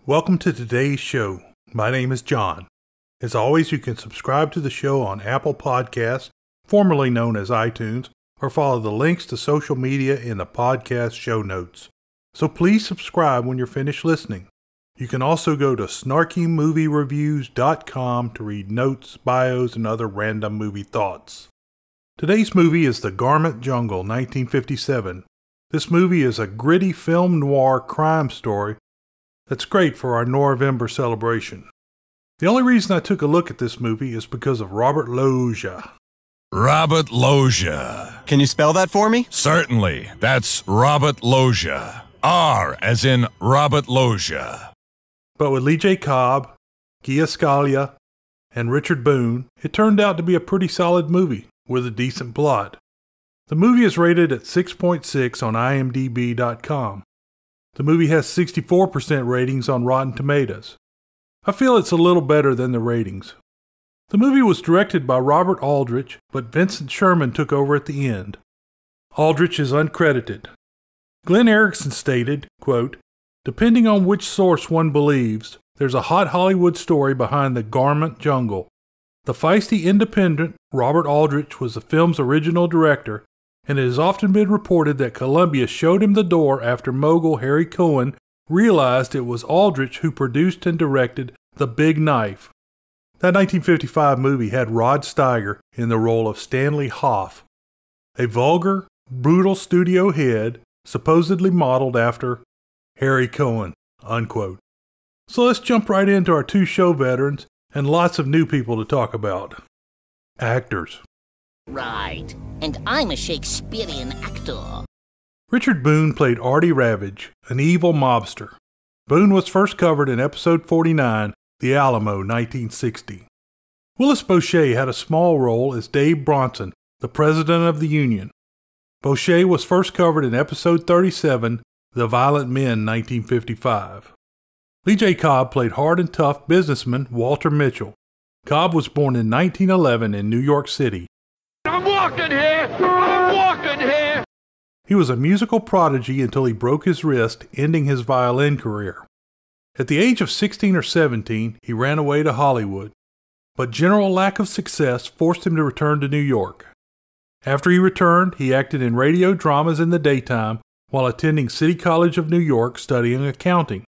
Welcome to today's show. My name is John. As always, you can subscribe to the show on Apple Podcasts, formerly known as iTunes, or follow the links to social media in the podcast show notes. So please subscribe when you're finished listening. You can also go to snarkymoviereviews.com to read notes, bios, and other random movie thoughts. Today's movie is The Garment Jungle, 1957. This movie is a gritty film noir crime story that's great for our Noirvember celebration. The only reason I took a look at this movie is because of Robert Loggia. Robert Loggia. Can you spell that for me? Certainly. That's Robert Loggia. R as in Robert Loggia. But with Lee Cobb, Gia Scala, and Richard Boone, it turned out to be a pretty solid movie with a decent plot. The movie is rated at 6.6 on IMDb.com. The movie has 64% ratings on Rotten Tomatoes. I feel it's a little better than the ratings. The movie was directed by Robert Aldrich, but Vincent Sherman took over at the end. Aldrich is uncredited. Glenn Erickson stated, quote, "Depending on which source one believes, there's a hot Hollywood story behind The Garment Jungle. The feisty independent Robert Aldrich was the film's original director, and it has often been reported that Columbia showed him the door after mogul Harry Cohen realized it was Aldrich who produced and directed The Big Knife." That 1955 movie had Rod Steiger in the role of Stanley Hoff, a vulgar, brutal studio head supposedly modeled after Harry Cohen, unquote. So let's jump right into our two show veterans and lots of new people to talk about. Actors. Right, and I'm a Shakespearean actor. Richard Boone played Artie Ravage, an evil mobster. Boone was first covered in episode 49, The Alamo, 1960. Willis Boucher had a small role as Dave Bronson, the president of the Union. Boucher was first covered in episode 37, The Violent Men, 1955. Lee Cobb played hard and tough businessman Walter Mitchell. Cobb was born in 1911 in New York City. I'm walking here! I'm walking here! He was a musical prodigy until he broke his wrist, ending his violin career. At the age of 16 or 17, he ran away to Hollywood, but general lack of success forced him to return to New York. After he returned, he acted in radio dramas in the daytime while attending City College of New York studying accounting.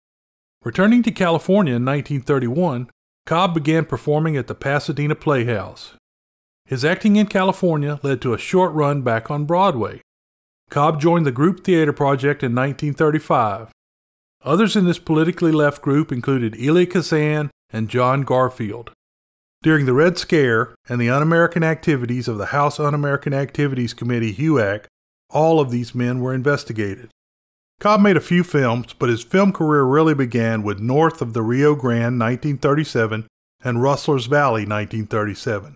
Returning to California in 1931, Cobb began performing at the Pasadena Playhouse. His acting in California led to a short run back on Broadway. Cobb joined the Group Theater Project in 1935. Others in this politically left group included Elia Kazan and John Garfield. During the Red Scare and the Un-American activities of the House Un-American Activities Committee HUAC, all of these men were investigated. Cobb made a few films, but his film career really began with North of the Rio Grande, 1937, and Rustler's Valley, 1937.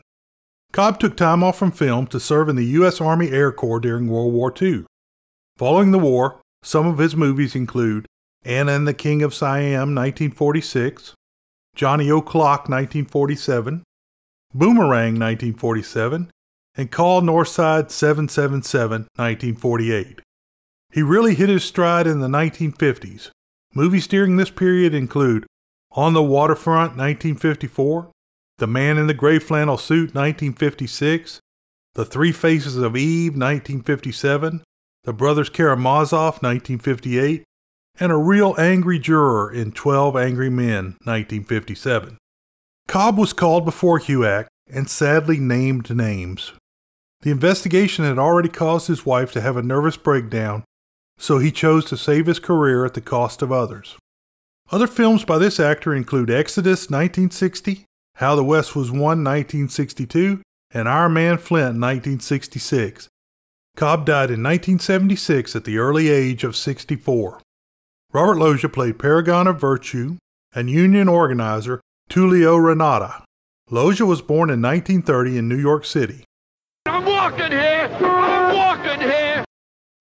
Cobb took time off from film to serve in the U.S. Army Air Corps during World War II. Following the war, some of his movies include Anna and the King of Siam, 1946, Johnny O'Clock, 1947, Boomerang, 1947, and Call Northside 777, 1948. He really hit his stride in the 1950s. Movies during this period include On the Waterfront, 1954, The Man in the Gray Flannel Suit, 1956, The Three Faces of Eve, 1957, The Brothers Karamazov, 1958, and A Real Angry Juror in 12 Angry Men, 1957. Cobb was called before HUAC and sadly named names. The investigation had already caused his wife to have a nervous breakdown, so he chose to save his career at the cost of others. Other films by this actor include Exodus, 1960, How the West Was Won, 1962, and Our Man Flint, 1966. Cobb died in 1976 at the early age of 64. Robert Loggia played Paragon of Virtue and union organizer Tullio Renata. Loggia was born in 1930 in New York City. I'm walking here! I'm walking here!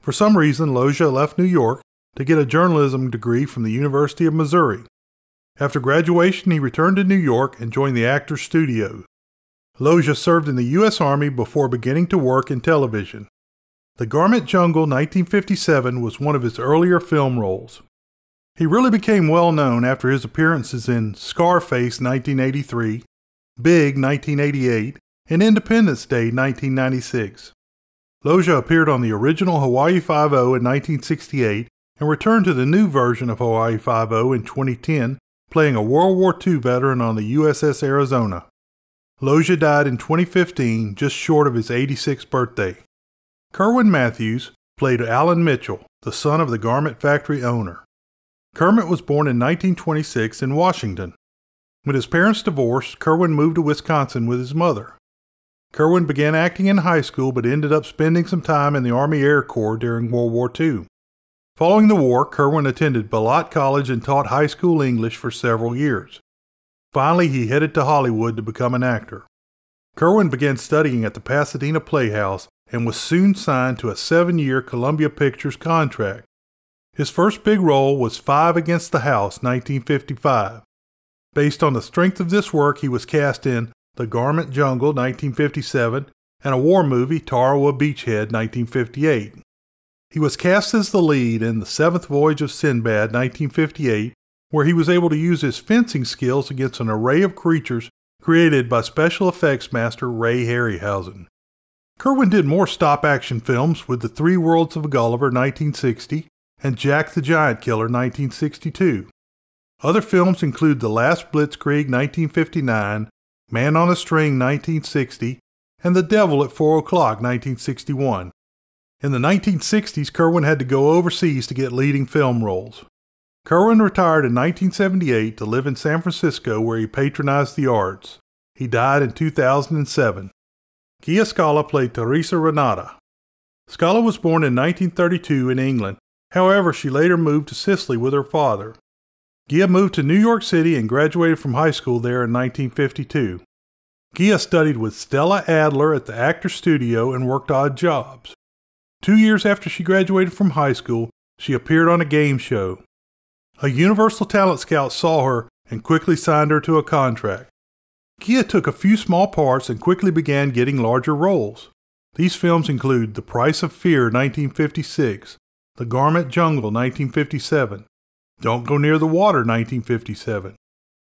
For some reason, Loggia left New York to get a journalism degree from the University of Missouri. After graduation, he returned to New York and joined the Actors Studio. Loggia served in the U.S. Army before beginning to work in television. The Garment Jungle 1957 was one of his earlier film roles. He really became well known after his appearances in Scarface 1983, Big 1988, and Independence Day 1996. Loggia appeared on the original Hawaii Five-0 in 1968 and returned to the new version of Hawaii Five-0 in 2010, playing a World War II veteran on the USS Arizona. Loggia died in 2015, just short of his 86th birthday. Kerwin Matthews played Alan Mitchell, the son of the garment factory owner. Kermit was born in 1926 in Washington. When his parents divorced, Kerwin moved to Wisconsin with his mother. Kerwin began acting in high school but ended up spending some time in the Army Air Corps during World War II. Following the war, Kerwin attended Beloit College and taught high school English for several years. Finally, he headed to Hollywood to become an actor. Kerwin began studying at the Pasadena Playhouse and was soon signed to a 7-year Columbia Pictures contract. His first big role was Five Against the House, 1955. Based on the strength of this work, he was cast in The Garment Jungle, 1957, and a war movie, Tarawa Beachhead, 1958. He was cast as the lead in The Seventh Voyage of Sinbad, 1958, where he was able to use his fencing skills against an array of creatures created by special effects master Ray Harryhausen. Kerwin did more stop-action films with The Three Worlds of Gulliver, 1960, and Jack the Giant Killer, 1962. Other films include The Last Blitzkrieg, 1959, Man on a String, 1960, and The Devil at 4 O'Clock, 1961. In the 1960s, Kerwin had to go overseas to get leading film roles. Kerwin retired in 1978 to live in San Francisco, where he patronized the arts. He died in 2007. Gia Scala played Teresa Renata. Scala was born in 1932 in England. However, she later moved to Sicily with her father. Gia moved to New York City and graduated from high school there in 1952. Gia studied with Stella Adler at the Actors Studio and worked odd jobs. 2 years after she graduated from high school, she appeared on a game show. A Universal Talent Scout saw her and quickly signed her to a contract. Gia took a few small parts and quickly began getting larger roles. These films include The Price of Fear, 1956, The Garment Jungle, 1957, Don't Go Near the Water, 1957,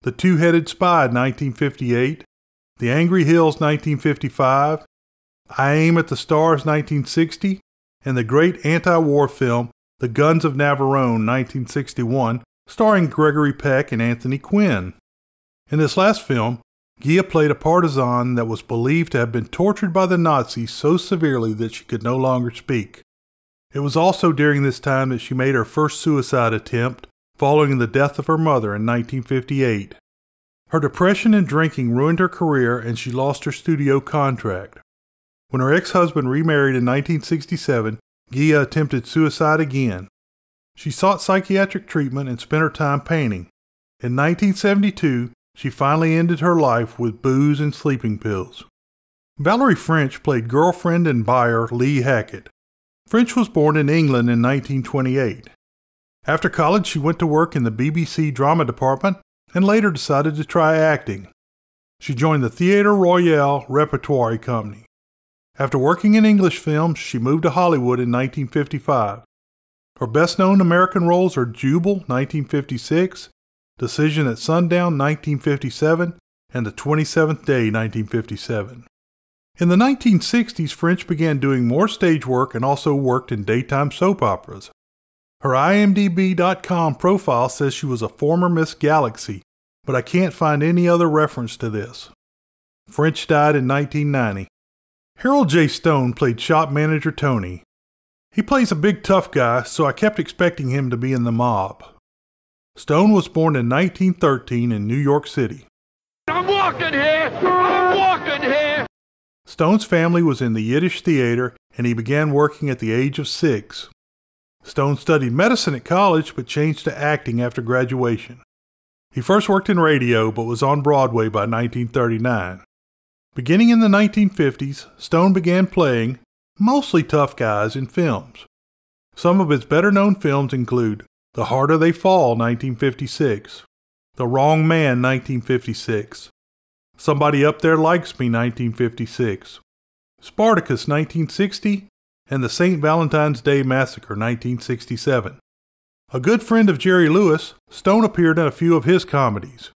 The Two-Headed Spy, 1958, The Angry Hills, 1955, I Aim at the Stars, 1960, and the great anti-war film The Guns of Navarone, 1961, starring Gregory Peck and Anthony Quinn. In this last film, Gia played a partisan that was believed to have been tortured by the Nazis so severely that she could no longer speak. It was also during this time that she made her first suicide attempt, following the death of her mother in 1958. Her depression and drinking ruined her career and she lost her studio contract. When her ex-husband remarried in 1967, Gia attempted suicide again. She sought psychiatric treatment and spent her time painting. In 1972, she finally ended her life with booze and sleeping pills. Valerie French played girlfriend and buyer Lee Hackett. French was born in England in 1928. After college, she went to work in the BBC drama department and later decided to try acting. She joined the Theatre Royal Repertory Company. After working in English films, she moved to Hollywood in 1955. Her best-known American roles are Jubal, 1956, Decision at Sundown, 1957, and The 27th Day, 1957. In the 1960s, French began doing more stage work and also worked in daytime soap operas. Her IMDb.com profile says she was a former Miss Galaxy, but I can't find any other reference to this. French died in 1990. Harold J. Stone played shop manager Tony. He plays a big tough guy, so I kept expecting him to be in The Mob. Stone was born in 1913 in New York City. I'm walking here! I'm walking here! Stone's family was in the Yiddish theater, and he began working at the age of 6. Stone studied medicine at college, but changed to acting after graduation. He first worked in radio, but was on Broadway by 1939. Beginning in the 1950s, Stone began playing, mostly tough guys, in films. Some of his better-known films include The Harder They Fall, 1956, The Wrong Man, 1956, Somebody Up There Likes Me, 1956, Spartacus, 1960, and The St. Valentine's Day Massacre, 1967. A good friend of Jerry Lewis, Stone appeared in a few of his comedies.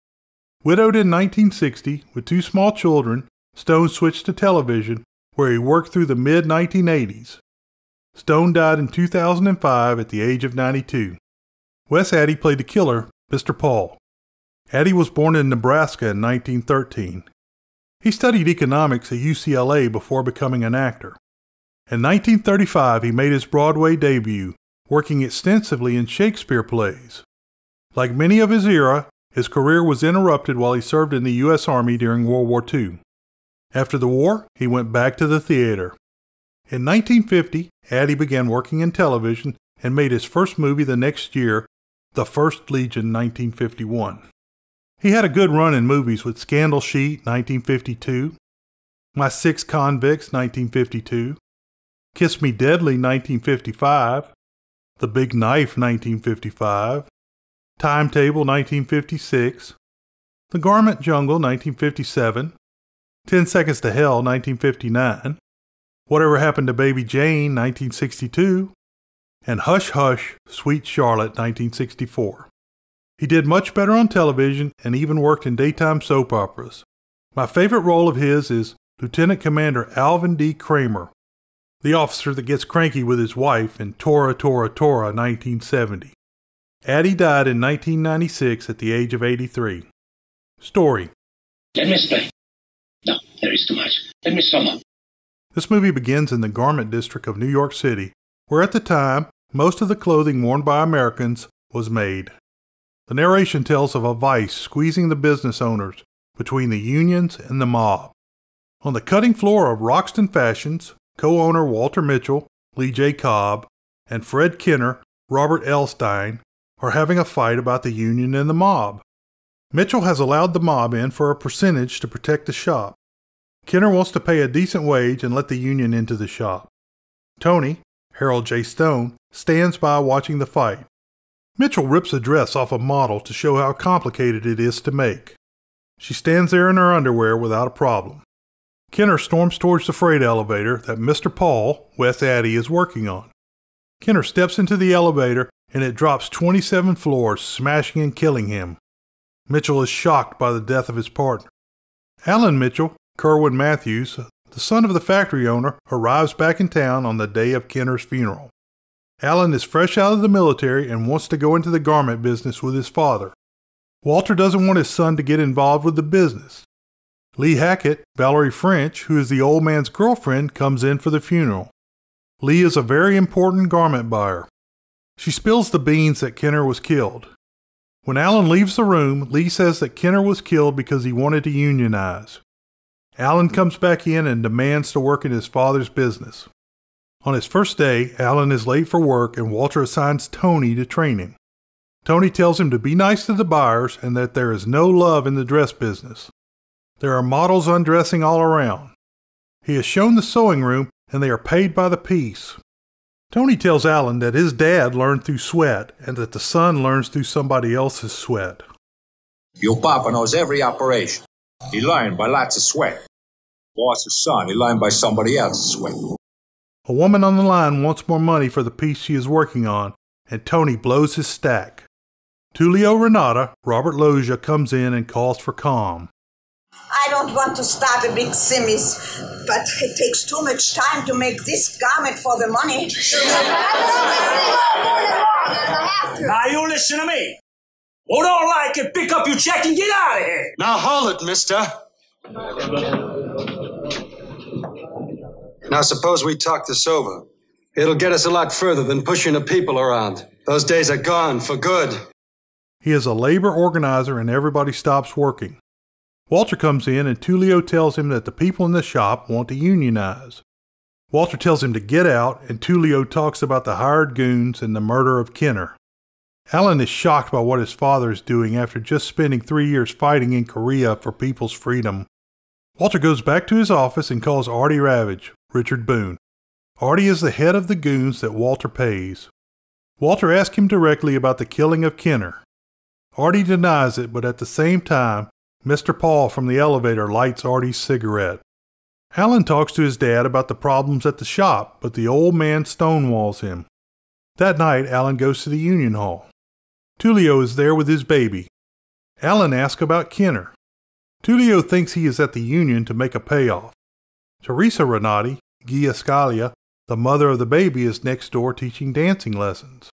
Widowed in 1960 with 2 small children, Stone switched to television, where he worked through the mid-1980s. Stone died in 2005 at the age of 92. Wes Addy played the killer, Mr. Paul. Addy was born in Nebraska in 1913. He studied economics at UCLA before becoming an actor. In 1935, he made his Broadway debut, working extensively in Shakespeare plays. Like many of his era, his career was interrupted while he served in the U.S. Army during World War II. After the war, he went back to the theater. In 1950, Addy began working in television and made his first movie the next year, The First Legion, 1951. He had a good run in movies with Scandal Sheet, 1952, My Six Convicts, 1952, Kiss Me Deadly, 1955, The Big Knife, 1955, Timetable, 1956, The Garment Jungle, 1957, 10 Seconds to Hell, 1959, Whatever Happened to Baby Jane, 1962, and Hush Hush, Sweet Charlotte, 1964. He did much better on television and even worked in daytime soap operas. My favorite role of his is Lieutenant Commander Alvin D. Kramer, the officer that gets cranky with his wife in Tora, Tora, Tora, 1970. Addy died in 1996 at the age of 83. Story. Let me explain. No, there is too much. Let me sum up. This movie begins in the garment district of New York City, where at the time, most of the clothing worn by Americans was made. The narration tells of a vice squeezing the business owners between the unions and the mob. On the cutting floor of Roxton Fashions, co-owner Walter Mitchell, Lee J. Cobb, and Fred Kenner, Robert Elstein, are having a fight about the union and the mob. Mitchell has allowed the mob in for a percentage to protect the shop. Kenner wants to pay a decent wage and let the union into the shop. Tony, Harold J. Stone, stands by watching the fight. Mitchell rips a dress off a model to show how complicated it is to make. She stands there in her underwear without a problem. Kenner storms towards the freight elevator that Mr. Paul, Wes Addy, is working on. Kenner steps into the elevator and it drops 27 floors, smashing and killing him. Mitchell is shocked by the death of his partner. Alan Mitchell, Kerwin Matthews, the son of the factory owner, arrives back in town on the day of Kenner's funeral. Alan is fresh out of the military and wants to go into the garment business with his father. Walter doesn't want his son to get involved with the business. Lee Hackett, Valerie French, who is the old man's girlfriend, comes in for the funeral. Lee is a very important garment buyer. She spills the beans that Kenner was killed. When Alan leaves the room, Lee says that Kenner was killed because he wanted to unionize. Alan comes back in and demands to work in his father's business. On his first day, Alan is late for work and Walter assigns Tony to train him. Tony tells him to be nice to the buyers and that there is no love in the dress business. There are models undressing all around. He is shown the sewing room and they are paid by the piece. Tony tells Alan that his dad learned through sweat and that the son learns through somebody else's sweat. Your papa knows every operation. He learned by lots of sweat. Boss's son, he learned by somebody else's sweat. A woman on the line wants more money for the piece she is working on, and Tony blows his stack. Tullio Renata, Robert Loggia, comes in and calls for calm. I don't want to start a big simmis, but it takes too much time to make this garment for the money. Now you listen to me. Who don't like it, pick up your check and get out of here. Now hold it, mister. Now suppose we talk this over. It'll get us a lot further than pushing the people around. Those days are gone for good. He is a labor organizer and everybody stops working. Walter comes in and Tullio tells him that the people in the shop want to unionize. Walter tells him to get out and Tullio talks about the hired goons and the murder of Kenner. Alan is shocked by what his father is doing after just spending 3 years fighting in Korea for people's freedom. Walter goes back to his office and calls Artie Ravage, Richard Boone. Artie is the head of the goons that Walter pays. Walter asks him directly about the killing of Kenner. Artie denies it, but at the same time, Mr. Paul from the elevator lights Artie's cigarette. Alan talks to his dad about the problems at the shop, but the old man stonewalls him. That night, Alan goes to the union hall. Tullio is there with his baby. Alan asks about Kenner. Tullio thinks he is at the union to make a payoff. Teresa Renati, Gia Scala, the mother of the baby, is next door teaching dancing lessons.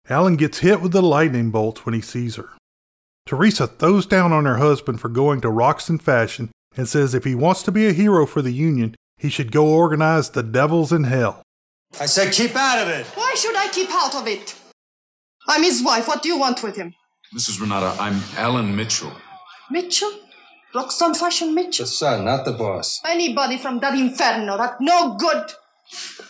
Alan gets hit with the lightning bolts when he sees her. Teresa throws down on her husband for going to Roxton Fashion and says if he wants to be a hero for the union, he should go organize the devils in hell. I said keep out of it. Why should I keep out of it? I'm his wife. What do you want with him? Mrs. Renata, I'm Alan Mitchell. Mitchell? Roxton Fashion Mitchell? The son, not the boss. Anybody from that inferno, that no good.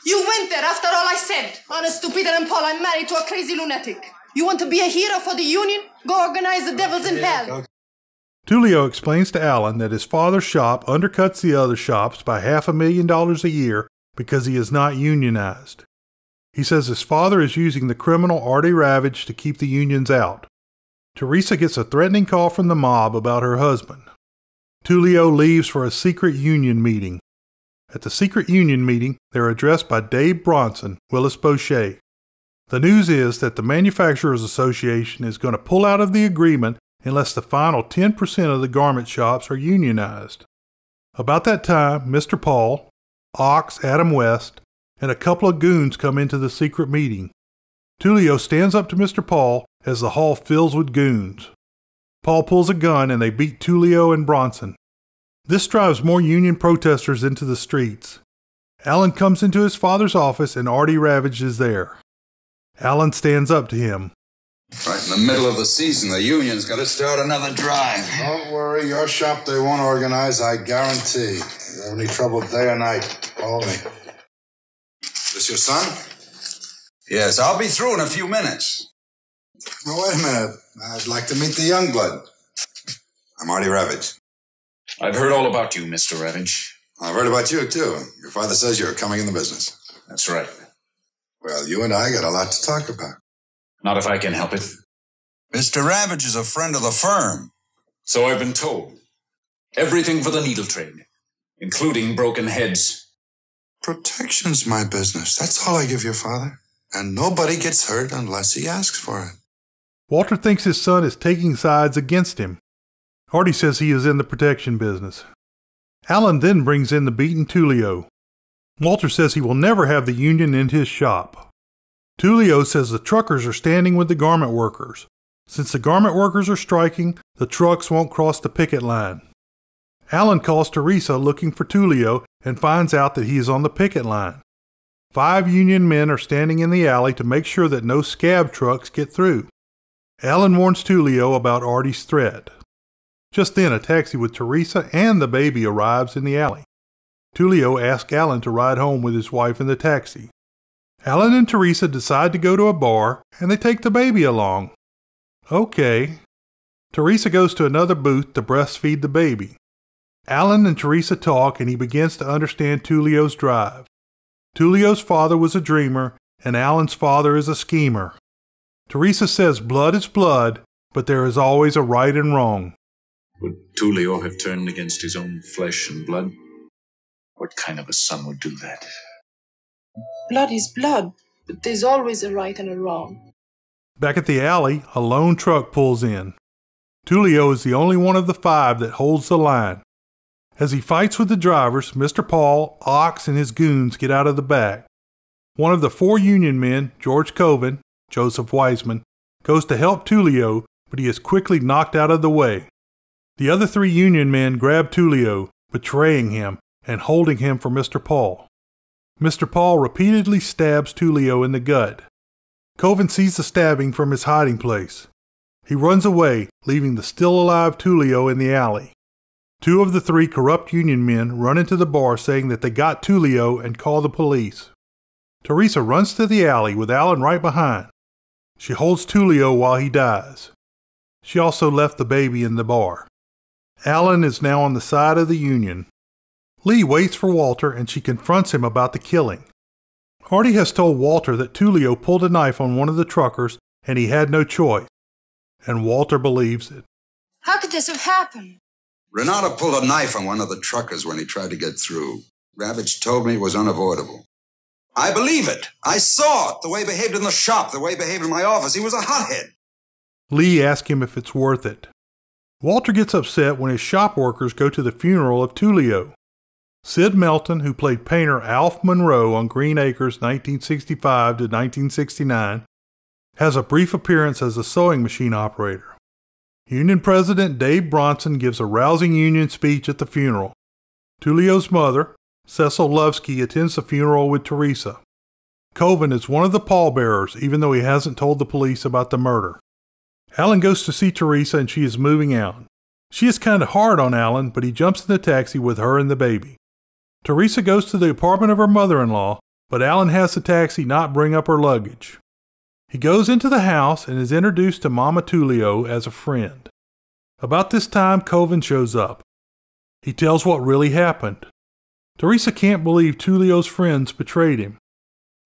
You went there after all I said. Honest to Peter and Paul, I'm married to a crazy lunatic. You want to be a hero for the union? Go organize the devils in hell. Tullio explains to Alan that his father's shop undercuts the other shops by $500,000 a year because he is not unionized. He says his father is using the criminal Artie Ravage to keep the unions out. Teresa gets a threatening call from the mob about her husband. Tullio leaves for a secret union meeting. At the secret union meeting, they're addressed by Dave Bronson, Willis Boucher. The news is that the Manufacturers Association is going to pull out of the agreement unless the final 10% of the garment shops are unionized. About that time, Mr. Paul, Ox, Adam West, and a couple of goons come into the secret meeting. Tullio stands up to Mr. Paul as the hall fills with goons. Paul pulls a gun and they beat Tullio and Bronson. This drives more union protesters into the streets. Alan comes into his father's office and Artie Ravage is there. Alan stands up to him. Right in the middle of the season, the union's got to start another drive. Don't worry, your shop they won't organize, I guarantee. If you have any trouble day or night, call me. This your son? Yes, I'll be through in a few minutes. Now, wait a minute. I'd like to meet the young blood. I'm Artie Ravage. I've heard all about you, Mr. Ravage. I've heard about you, too. Your father says you're coming in the business. That's right. Well, you and I got a lot to talk about. Not if I can help it. Mr. Ravage is a friend of the firm. So I've been told. Everything for the needle trade, including broken heads. Protection's my business. That's all I give your father. And nobody gets hurt unless he asks for it. Walter thinks his son is taking sides against him. Artie says he is in the protection business. Alan then brings in the beaten Tullio. Walter says he will never have the union in his shop. Tullio says the truckers are standing with the garment workers. Since the garment workers are striking, the trucks won't cross the picket line. Alan calls Teresa looking for Tullio and finds out that he is on the picket line. 5 union men are standing in the alley to make sure that no scab trucks get through. Alan warns Tullio about Artie's threat. Just then, a taxi with Teresa and the baby arrives in the alley. Tullio asks Alan to ride home with his wife in the taxi. Alan and Teresa decide to go to a bar, and they take the baby along. Okay. Teresa goes to another booth to breastfeed the baby. Alan and Teresa talk, and he begins to understand Tullio's drive. Tullio's father was a dreamer, and Alan's father is a schemer. Teresa says blood is blood, but there is always a right and wrong. Would Tullio have turned against his own flesh and blood? What kind of a son would do that? Blood is blood, but there's always a right and a wrong. Back at the alley, a lone truck pulls in. Tullio is the only one of the 5 that holds the line. As he fights with the drivers, Mr. Paul, Ox, and his goons get out of the back. One of the 4 union men, George Coven, Joseph Wiseman, goes to help Tullio, but he is quickly knocked out of the way. The other 3 union men grab Tullio, betraying him and holding him for Mr. Paul. Mr. Paul repeatedly stabs Tullio in the gut. Coven sees the stabbing from his hiding place. He runs away, leaving the still-alive Tullio in the alley. 2 of the 3 corrupt union men run into the bar saying that they got Tullio and call the police. Teresa runs to the alley with Alan right behind. She holds Tullio while he dies. She also left the baby in the bar. Alan is now on the side of the union. Lee waits for Walter and she confronts him about the killing. Artie has told Walter that Tullio pulled a knife on one of the truckers and he had no choice. And Walter believes it. How could this have happened? Renata pulled a knife on one of the truckers when he tried to get through. Ravage told me it was unavoidable. I believe it. I saw it. The way he behaved in the shop, the way he behaved in my office. He was a hothead. Lee asks him if it's worth it. Walter gets upset when his shop workers go to the funeral of Tullio. Sid Melton, who played painter Alf Monroe on Green Acres 1965 to 1969, has a brief appearance as a sewing machine operator. Union President Dave Bronson gives a rousing Union speech at the funeral. Tullio's mother, Cecil Lovsky, attends the funeral with Teresa. Coven is one of the pallbearers, even though he hasn't told the police about the murder. Alan goes to see Teresa and she is moving out. She is kind of hard on Alan, but he jumps in the taxi with her and the baby. Teresa goes to the apartment of her mother-in-law, but Alan has the taxi not bring up her luggage. He goes into the house and is introduced to Mama Tullio as a friend. About this time, Coven shows up. He tells what really happened. Teresa can't believe Tullio's friends betrayed him.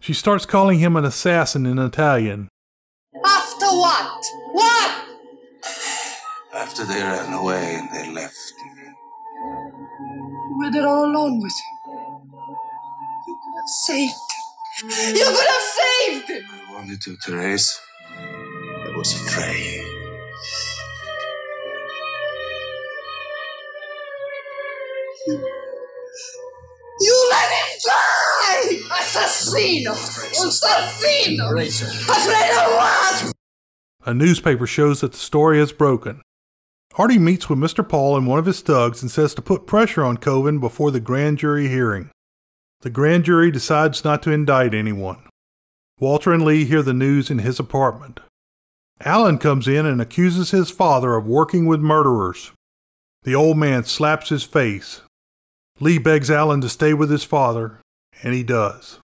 She starts calling him an assassin in Italian. After what? What? After they ran away and they left me. You were there all alone with him. You could have saved him. You could have saved him! I wanted to, Therese. I was afraid. You let him die! Assassino! Assassino! Afraid of what? A newspaper shows that the story has broken. Artie meets with Mr. Paul and one of his thugs and says to put pressure on Coven before the grand jury hearing. The grand jury decides not to indict anyone. Walter and Lee hear the news in his apartment. Alan comes in and accuses his father of working with murderers. The old man slaps his face. Lee begs Alan to stay with his father, and he does.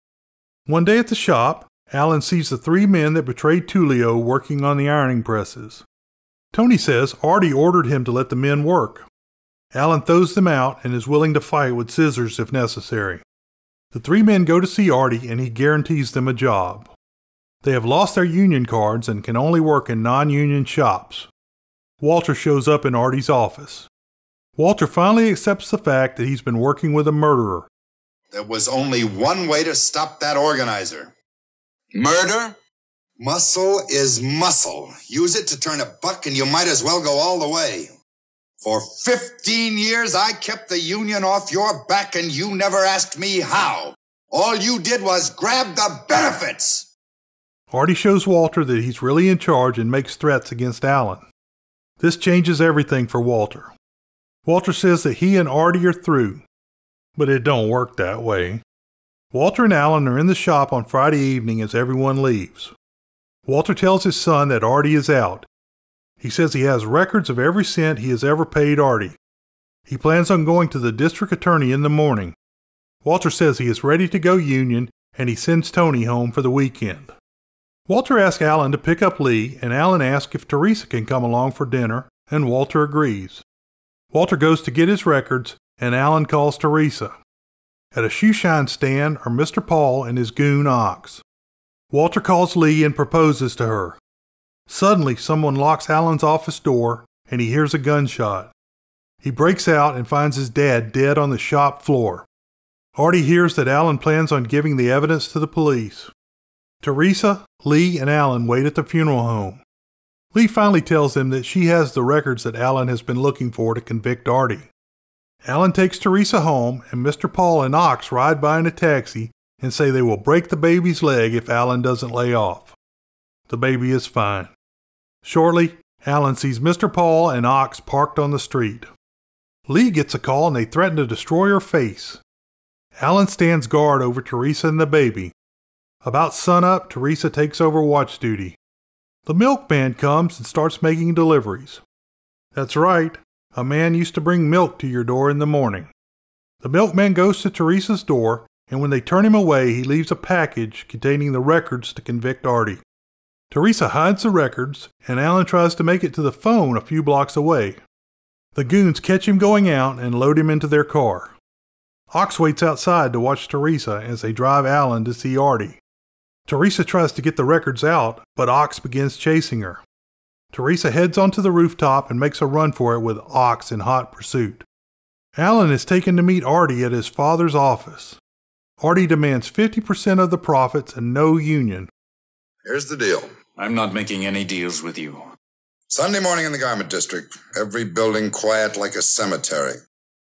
One day at the shop, Alan sees the three men that betrayed Tullio working on the ironing presses. Tony says Artie ordered him to let the men work. Alan throws them out and is willing to fight with scissors if necessary. The three men go to see Artie and he guarantees them a job. They have lost their union cards and can only work in non-union shops. Walter shows up in Artie's office. Walter finally accepts the fact that he's been working with a murderer. There was only one way to stop that organizer. Murder? Muscle is muscle. Use it to turn a buck and you might as well go all the way. For 15 years I kept the union off your back and you never asked me how. All you did was grab the benefits. Artie shows Walter that he's really in charge and makes threats against Alan. This changes everything for Walter. Walter says that he and Artie are through, but it don't work that way. Walter and Alan are in the shop on Friday evening as everyone leaves. Walter tells his son that Artie is out. He says he has records of every cent he has ever paid Artie. He plans on going to the district attorney in the morning. Walter says he is ready to go union and he sends Tony home for the weekend. Walter asks Alan to pick up Lee and Alan asks if Teresa can come along for dinner and Walter agrees. Walter goes to get his records and Alan calls Teresa. At a shoeshine stand are Mr. Paul and his goon Ox. Walter calls Lee and proposes to her. Suddenly, someone locks Alan's office door and he hears a gunshot. He breaks out and finds his dad dead on the shop floor. Artie hears that Alan plans on giving the evidence to the police. Teresa, Lee, and Alan wait at the funeral home. Lee finally tells them that she has the records that Alan has been looking for to convict Artie. Alan takes Teresa home and Mr. Paul and Ox ride by in a taxi and say they will break the baby's leg if Alan doesn't lay off. The baby is fine. Shortly, Alan sees Mr. Paul and Ox parked on the street. Lee gets a call and they threaten to destroy her face. Alan stands guard over Teresa and the baby. About sunup, Teresa takes over watch duty. The milkman comes and starts making deliveries. That's right, a man used to bring milk to your door in the morning. The milkman goes to Teresa's door, and when they turn him away, he leaves a package containing the records to convict Artie. Teresa hides the records, and Alan tries to make it to the phone a few blocks away. The goons catch him going out and load him into their car. Ox waits outside to watch Teresa as they drive Alan to see Artie. Teresa tries to get the records out, but Ox begins chasing her. Teresa heads onto the rooftop and makes a run for it with Ox in hot pursuit. Alan is taken to meet Artie at his father's office. Artie demands 50% of the profits and no union. Here's the deal. I'm not making any deals with you. Sunday morning in the garment district. Every building quiet like a cemetery.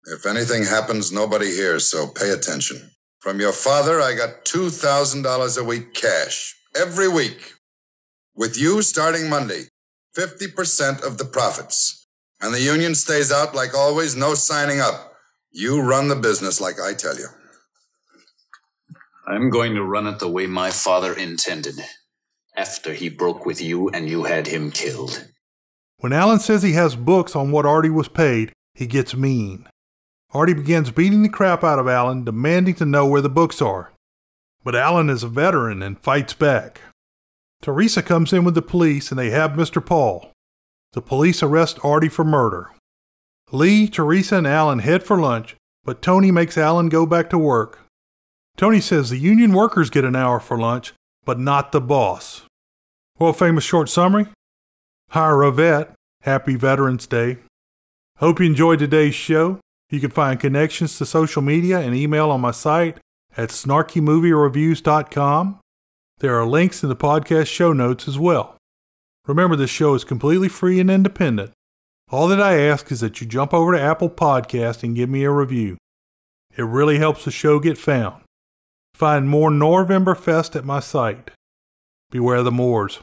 If anything happens, nobody hears, so pay attention. From your father, I got $2,000 a week cash. Every week. With you starting Monday. 50% of the profits. And the union stays out like always, no signing up. You run the business like I tell you. I'm going to run it the way my father intended. After he broke with you and you had him killed. When Alan says he has books on what Artie was paid, he gets mean. Artie begins beating the crap out of Alan, demanding to know where the books are. But Alan is a veteran and fights back. Teresa comes in with the police and they have Mr. Paul. The police arrest Artie for murder. Lee, Teresa, and Alan head for lunch, but Tony makes Alan go back to work. Tony says the union workers get an hour for lunch, but not the boss. World famous short summary? Hire a vet. Happy Veterans Day. Hope you enjoyed today's show. You can find connections to social media and email on my site at snarkymoviereviews.com. There are links in the podcast show notes as well. Remember, this show is completely free and independent. All that I ask is that you jump over to Apple Podcast and give me a review. It really helps the show get found. Find more Norvember Fest at my site. Beware the Moors.